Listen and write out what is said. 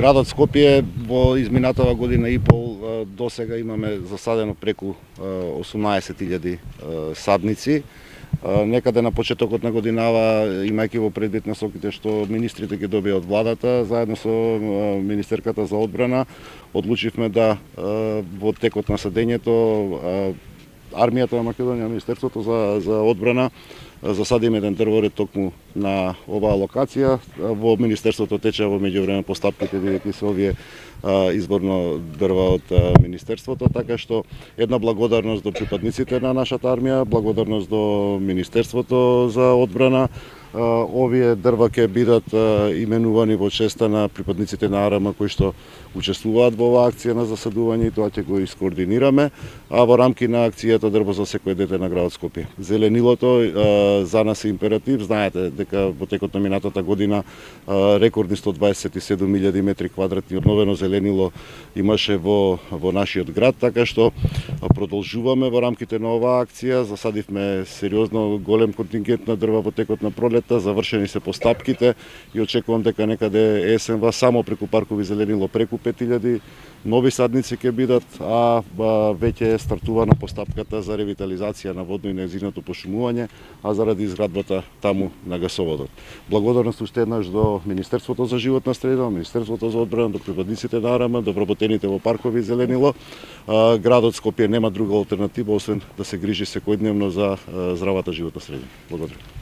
Градот Скопје во изминатава година и пол до сега имаме засадено преку 18.000 садници. Некаде на почетокот на годинава, имајќи во предвид насоките што министрите ги добија од владата, заедно со Министерката за одбрана, одлучивме да во текот на садењето Армијата на Македонија, Министерството за одбрана, засадиме еден дрворед токму на оваа локација. Во Министерството тече во меѓувреме постапките, бидејќи се овие изборно дрва од Министерството, така што една благодарност до припадниците на нашата армија, благодарност до Министерството за одбрана. Овие дрва ќе бидат именувани во честа на припадниците на АРМ кои што учествуваат во оваа акција на засадување и тоа ќе го искоординираме, а во рамки на акцијата Дрво за секој дете на градот Скопје. Зеленилото за нас е императив. Знаете дека во текот на минатата година рекордни 127.000 метри квадратни одновено зеленило имаше во нашиот град, така што продолжуваме во рамките на оваа акција. Засадивме сериозно голем контингент на дрва во текот на пролетта, завршени се постапките и очекувам дека некаде есенва само преку паркови зеленило преку 5.000 нови садници ќе бидат, а веќе е стартувана постапката за ревитализација на водно и нејзиното пошумување, а заради изградбата таму на гасоводот. Благодарност уште еднаш до Министерството за животна средина, Министерството за одбрана, до припадниците на АРМ, до вработените во паркови зеленило. Градот Скопје нема друга алтернатива освен да се грижи секојдневно за здравата животна средина. Благодарам.